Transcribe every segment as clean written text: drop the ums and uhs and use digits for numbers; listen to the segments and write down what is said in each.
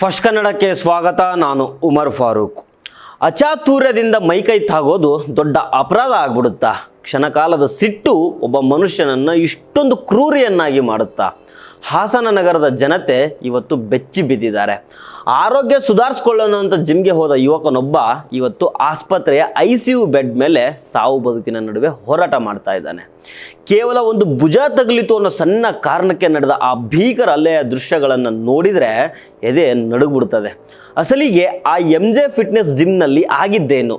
First ಕನ್ನಡಕ್ಕೆ ಸ್ವಾಗತ. ನಾನು ಉಮರ್ ಫಾರೂಕ್. ಅಚಾತುರ್ಯದಿಂದ ಮೈಕೈ ತಾಗೋದು ದೊಡ್ಡ ಅಪರಾಧ ಆಗ್ಬಿಡುತ್ತಾ? ಕ್ಷಣಕಾಲದ ಸಿಟ್ಟು ಒಬ್ಬ ಮನುಷ್ಯನನ್ನು ಇಷ್ಟೊಂದು ಕ್ರೂರಿಯನ್ನಾಗಿ ಮಾಡುತ್ತಾ? ಹಾಸನ ನಗರದ ಜನತೆ ಇವತ್ತು ಬೆಚ್ಚಿ ಬಿದ್ದಿದ್ದಾರೆ. ಆರೋಗ್ಯ ಸುಧಾರಿಸ್ಕೊಳ್ಳೋಣ ಅಂತ ಜಿಮ್ಗೆ ಹೋದ ಯುವಕನೊಬ್ಬ ಇವತ್ತು ಆಸ್ಪತ್ರೆಯ ICU ಬೆಡ್ ಮೇಲೆ ಸಾವು ಬದುಕಿನ ನಡುವೆ ಹೋರಾಟ ಮಾಡ್ತಾ ಇದ್ದಾನೆ. ಕೇವಲ ಒಂದು ಭುಜ ತಗುಲಿತು ಅನ್ನೋ ಸಣ್ಣ ಕಾರಣಕ್ಕೆ ನಡೆದ ಆ ಭೀಕರ ಹಲ್ಲೆಯ ದೃಶ್ಯಗಳನ್ನು ನೋಡಿದರೆ ಎದೆ ನಡುಗ್ಬಿಡ್ತದೆ. ಅಸಲಿಗೆ ಆ MJ ಫಿಟ್ನೆಸ್ ಜಿಮ್ನಲ್ಲಿ ಆಗಿದ್ದೇನು?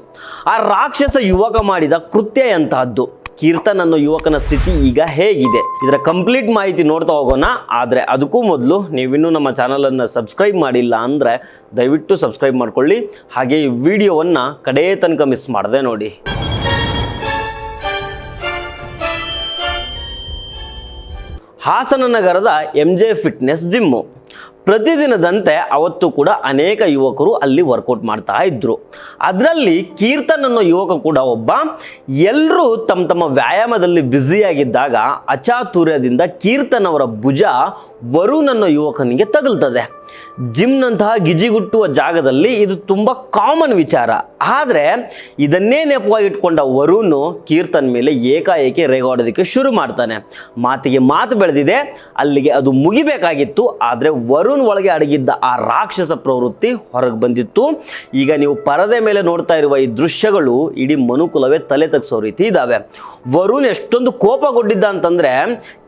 ಆ ರಾಕ್ಷಸ ಯುವಕ ಮಾಡಿದ ಕೃತ್ಯ ಎಂತಹದ್ದು? ಕೀರ್ತನ್ ಅನ್ನೋ ಯುವಕನ ಸ್ಥಿತಿ ಈಗ ಹೇಗಿದೆ? ಇದರ ಕಂಪ್ಲೀಟ್ ಮಾಹಿತಿ ನೋಡ್ತಾ ಹೋಗೋಣ. ಆದರೆ ಅದಕ್ಕೂ ಮೊದಲು ನೀವಿನ್ನೂ ನಮ್ಮ ಚಾನಲನ್ನು ಸಬ್ಸ್ಕ್ರೈಬ್ ಮಾಡಿಲ್ಲ ಅಂದರೆ ದಯವಿಟ್ಟು ಸಬ್ಸ್ಕ್ರೈಬ್ ಮಾಡ್ಕೊಳ್ಳಿ. ಹಾಗೆ ಈ ವಿಡಿಯೋವನ್ನು ಕಡೇ ತನಕ ಮಿಸ್ ಮಾಡದೆ ನೋಡಿ. ಹಾಸನ ನಗರದ MJ ಫಿಟ್ನೆಸ್ ಜಿಮ್ಮು. ಪ್ರತಿದಿನದಂತೆ ಅವತ್ತು ಕೂಡ ಅನೇಕ ಯುವಕರು ಅಲ್ಲಿ ವರ್ಕೌಟ್ ಮಾಡ್ತಾ ಇದ್ರು. ಅದರಲ್ಲಿ ಕೀರ್ತನ್ ಅನ್ನೋ ಯುವಕ ಕೂಡ ಒಬ್ಬ. ಎಲ್ಲರೂ ತಮ್ಮ ತಮ್ಮ ವ್ಯಾಯಾಮದಲ್ಲಿ ಬ್ಯುಸಿಯಾಗಿದ್ದಾಗ ಅಚಾತುರ್ಯದಿಂದ ಕೀರ್ತನ್ ಅವರ ಭುಜ ವರುಣ್ ಅನ್ನೋ ಯುವಕನಿಗೆ ತಗುಲ್ತದೆ. ಜಿಮ್ನಂತಹ ಗಿಜಿಗುಟ್ಟುವ ಜಾಗದಲ್ಲಿ ಇದು ತುಂಬ ಕಾಮನ್ ವಿಚಾರ. ಆದರೆ ಇದನ್ನೇ ನೆಪವಾಗಿಟ್ಕೊಂಡ ವರುಣ್ ಕೀರ್ತನ್ ಮೇಲೆ ಏಕಾಏಕಿ ರೇಗಾಡೋದಕ್ಕೆ ಶುರು ಮಾಡ್ತಾನೆ. ಮಾತಿಗೆ ಮಾತು ಬೆಳೆದಿದೆ. ಅಲ್ಲಿಗೆ ಅದು ಮುಗಿಬೇಕಾಗಿತ್ತು. ಆದರೆ ವರುಣ್ ಒಳಗೆ ಅಡಗಿದ್ದ ಆ ರಾಕ್ಷಸ ಪ್ರವೃತ್ತಿ ಹೊರಗೆ ಬಂದಿತ್ತು. ಈಗ ನೀವು ಪರದೆ ಮೇಲೆ ನೋಡ್ತಾ ಇರುವ ಈ ದೃಶ್ಯಗಳು ಇಡೀ ಮನುಕುಲವೇ ತಲೆ ತಗ್ಸೋ ರೀತಿ ಇದ್ದಾವೆ. ವರುಣ್ ಎಷ್ಟೊಂದು ಕೋಪಗೊಂಡಿದ್ದ ಅಂತಂದ್ರೆ,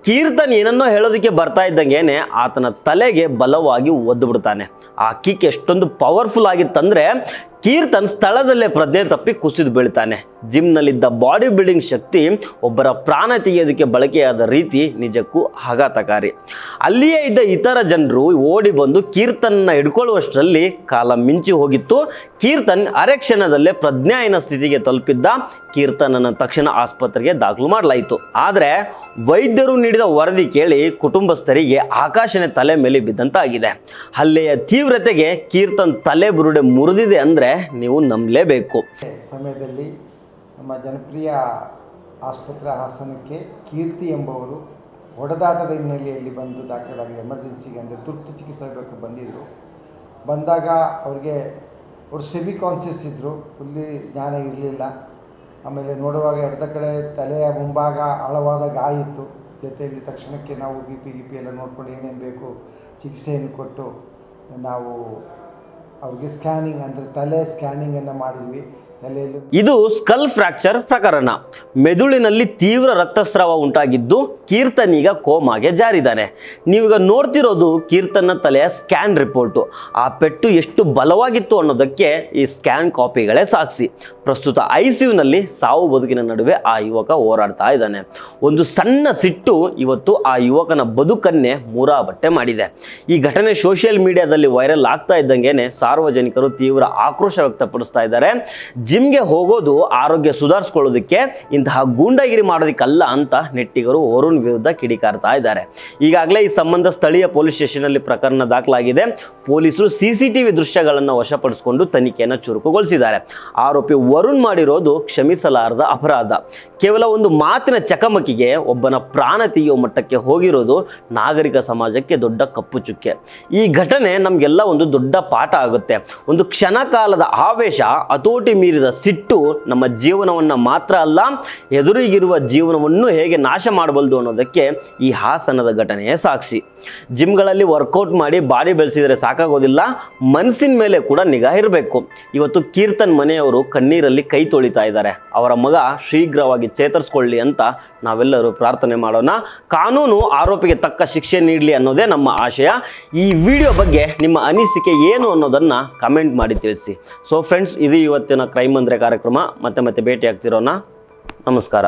ಕೀರ್ತನ್ ಏನನ್ನೋ ಹೇಳೋದಕ್ಕೆ ಬರ್ತಾ ಇದ್ದಂಗೆನೆ ಆತನ ತಲೆಗೆ ಬಲವಾಗಿ ಒದ್ದು ಬಿಡ್ತಾನೆ. ಆ ಕಿಕ್ ಎಷ್ಟೊಂದು ಪವರ್ಫುಲ್ ಆಗಿತ್ತಂದ್ರೆ ಕೀರ್ತನ್ ಸ್ಥಳದಲ್ಲೇ ಪ್ರಜ್ಞೆ ತಪ್ಪಿ ಕುಸಿದು ಬೀಳ್ತಾನೆ. ಜಿಮ್ನಲ್ಲಿದ್ದ ಬಾಡಿ ಬಿಲ್ಡಿಂಗ್ ಶಕ್ತಿ ಒಬ್ಬರ ಪ್ರಾಣ ತೆಗೆಯೋದಕ್ಕೆ ಬಳಕೆಯಾದ ರೀತಿ ನಿಜಕ್ಕೂ ಆಘಾತಕಾರಿ. ಅಲ್ಲಿಯೇ ಇದ್ದ ಇತರ ಜನರು ಓಡಿ ಬಂದು ಕೀರ್ತನ್ನ ಹಿಡ್ಕೊಳ್ಳುವಷ್ಟರಲ್ಲಿ ಕಾಲ ಮಿಂಚಿ ಹೋಗಿತ್ತು. ಕೀರ್ತನ್ ಅರೆಕ್ಷಣದಲ್ಲೇ ಪ್ರಜ್ಞಾಹೀನ ಸ್ಥಿತಿಗೆ ತಲುಪಿದ್ದ. ಕೀರ್ತನನ್ನು ತಕ್ಷಣ ಆಸ್ಪತ್ರೆಗೆ ದಾಖಲು ಮಾಡಲಾಯಿತು. ಆದರೆ ವೈದ್ಯರು ನೀಡಿದ ವರದಿ ಕೇಳಿ ಕುಟುಂಬಸ್ಥರಿಗೆ ಆಕಾಶನೇ ತಲೆ ಮೇಲೆ ಬಿದ್ದಂತಾಗಿದೆ. ಹಲ್ಲೆಯ ತೀವ್ರತೆಗೆ ಕೀರ್ತನ್ ತಲೆ ಬುರುಡೆ ಮುರಿದಿದೆ ಅಂದರೆ ನೀವು ನಂಬಲೇಬೇಕು. ಸಮಯದಲ್ಲಿ ನಮ್ಮ ಜನಪ್ರಿಯ ಆಸ್ಪತ್ರೆ ಹಾಸನಕ್ಕೆ ಕೀರ್ತಿ ಎಂಬುವರು ಹೊಡೆದಾಟದ ಹಿನ್ನೆಲೆಯಲ್ಲಿ ಬಂದು ದಾಖಲಾಗಿದೆ. ಎಮರ್ಜೆನ್ಸಿಗೆ ಅಂದರೆ ತುರ್ತು ಚಿಕಿತ್ಸೆ ಬೇಕು ಬಂದಿದ್ದರು. ಬಂದಾಗ ಅವ್ರಿಗೆ ಅವರು ಸೆಮಿ ಕಾನ್ಷಿಯಸ್ ಇದ್ದರು, ಫುಲ್ಲಿ ಜ್ಞಾನ ಇರಲಿಲ್ಲ. ಆಮೇಲೆ ನೋಡುವಾಗ ಎಡದ ಕಡೆ ತಲೆಯ ಮುಂಭಾಗ ಆಳವಾದ ಗಾಯ ಇತ್ತು. ಜೊತೆಯಲ್ಲಿ ತಕ್ಷಣಕ್ಕೆ ನಾವು BP ಎಲ್ಲ ನೋಡ್ಕೊಂಡು ಏನೇನು ಬೇಕು ಚಿಕಿತ್ಸೆಯನ್ನು ಕೊಟ್ಟು ನಾವು ಅವ್ರಿಗೆ ಸ್ಕ್ಯಾನಿಂಗ್ ಅಂದರೆ ತಲೆ ಸ್ಕ್ಯಾನಿಂಗನ್ನು ಮಾಡಿದ್ವಿ. ತಲೆಯಲ್ಲಿ ಇದು ಸ್ಕಲ್ ಫ್ರಾಕ್ಚರ್ ಪ್ರಕರಣ. ಮೆದುಳಿನಲ್ಲಿ ತೀವ್ರ ರಕ್ತಸ್ರಾವ ಉಂಟಾಗಿದ್ದು ಕೀರ್ತನ್ ಈಗ ಕೋಮಾಗೆ ಜಾರಿದ್ದಾನೆ. ನೀವೀಗ ನೋಡ್ತಿರೋದು ಕೀರ್ತನ್ನ ತಲೆಯ ಸ್ಕ್ಯಾನ್ ರಿಪೋರ್ಟು. ಆ ಪೆಟ್ಟು ಎಷ್ಟು ಬಲವಾಗಿತ್ತು ಅನ್ನೋದಕ್ಕೆ ಈ ಸ್ಕ್ಯಾನ್ ಕಾಪಿಗಳೇ ಸಾಕ್ಷಿ. ಪ್ರಸ್ತುತ ICUನಲ್ಲಿ ಸಾವು ಬದುಕಿನ ನಡುವೆ ಆ ಯುವಕ ಹೋರಾಡ್ತಾ ಇದ್ದಾನೆ. ಒಂದು ಸಣ್ಣ ಸಿಟ್ಟು ಇವತ್ತು ಆ ಯುವಕನ ಬದುಕನ್ನೇ ಮೂರಾಬಟ್ಟೆ ಮಾಡಿದೆ. ಈ ಘಟನೆ ಸೋಷಿಯಲ್ ಮೀಡಿಯಾದಲ್ಲಿ ವೈರಲ್ ಆಗ್ತಾ ಇದ್ದಂಗೆನೆ ಸಾರ್ವಜನಿಕರು ತೀವ್ರ ಆಕ್ರೋಶ ವ್ಯಕ್ತಪಡಿಸ್ತಾ ಇದ್ದಾರೆ. ಜಿಮ್ಗೆ ಹೋಗೋದು ಆರೋಗ್ಯ ಸುಧಾರಿಸ್ಕೊಳ್ಳೋದಕ್ಕೆ, ಇಂತಹ ಗೂಂಡಾಗಿರಿ ಮಾಡೋದಕ್ಕಲ್ಲ ಅಂತ ನೆಟ್ಟಿಗರು ವರುಣ್ ವಿರುದ್ಧ ಕಿಡಿಕಾರ್ತಾ ಇದ್ದಾರೆ. ಈಗಾಗಲೇ ಈ ಸಂಬಂಧ ಸ್ಥಳೀಯ ಪೊಲೀಸ್ ಸ್ಟೇಷನ್ನಲ್ಲಿ ಪ್ರಕರಣ ದಾಖಲಾಗಿದೆ. ಪೊಲೀಸರು CCTV ದೃಶ್ಯಗಳನ್ನು ವಶಪಡಿಸಿಕೊಂಡು ತನಿಖೆಯನ್ನು ಚುರುಕುಗೊಳಿಸಿದ್ದಾರೆ. ಆರೋಪಿ ವರುಣ್ ಮಾಡಿರೋದು ಕ್ಷಮಿಸಲಾರದ ಅಪರಾಧ. ಕೇವಲ ಒಂದು ಮಾತಿನ ಚಕಮಕಿಗೆ ಒಬ್ಬನ ಪ್ರಾಣ ತೆಗೆಯುವ ಮಟ್ಟಕ್ಕೆ ಹೋಗಿರೋದು ನಾಗರಿಕ ಸಮಾಜಕ್ಕೆ ದೊಡ್ಡ ಕಪ್ಪು ಚುಕ್ಕೆ. ಈ ಘಟನೆ ನಮಗೆಲ್ಲ ಒಂದು ದೊಡ್ಡ ಪಾಠ ಆಗುತ್ತೆ. ಒಂದು ಕ್ಷಣಕಾಲದ ಆವೇಶ, ಹತೋಟಿ ಮೀರಿದ ಸಿಟ್ಟು ನಮ್ಮ ಜೀವನವನ್ನು ಮಾತ್ರ ಅಲ್ಲ, ಎದುರಿಗಿರುವ ಜೀವನವನ್ನು ಹೇಗೆ ನಾಶ ಮಾಡಬಲ್ಲದು ಅನ್ನೋದಕ್ಕೆ ಈ ಹಾಸನದ ಘಟನೆಯೇ ಸಾಕ್ಷಿ. ಜಿಮ್ಗಳಲ್ಲಿ ವರ್ಕೌಟ್ ಮಾಡಿ ಬಾಡಿ ಬೆಳೆಸಿದರೆ ಸಾಕಾಗೋದಿಲ್ಲ, ಮನಸ್ಸಿನ ಮೇಲೆ ಕೂಡ ನಿಗಾ ಇರಬೇಕು. ಇವತ್ತು ಕೀರ್ತನ್ ಮನೆಯವರು ಕಣ್ಣೀರಲ್ಲಿ ಕೈ ತೊಳಿತಾ ಇದ್ದಾರೆ. ಅವರ ಮಗ ಶೀಘ್ರವಾಗಿ ಚೇತರಿಸ್ಕೊಳ್ಳಿ ಅಂತ ನಾವೆಲ್ಲರೂ ಪ್ರಾರ್ಥನೆ ಮಾಡೋಣ. ಕಾನೂನು ಆರೋಪಿಗೆ ತಕ್ಕ ಶಿಕ್ಷೆ ನೀಡಲಿ ಅನ್ನೋದೇ ನಮ್ಮ ಆಶಯ. ಈ ವಿಡಿಯೋ ಬಗ್ಗೆ ನಿಮ್ಮ ಅನಿಸಿಕೆ ಏನು ಅನ್ನೋದನ್ನು ಕಮೆಂಟ್ ಮಾಡಿ ತಿಳಿಸಿ. ಸೊ ಫ್ರೆಂಡ್ಸ್, ಇದು ಇವತ್ತಿನ ಕ್ರೈಮ್ ಅಂದರೆ ಕಾರ್ಯಕ್ರಮ. ಮತ್ತೆ ಭೇಟಿ ಆಗ್ತಿರೋಣ. ನಮಸ್ಕಾರ.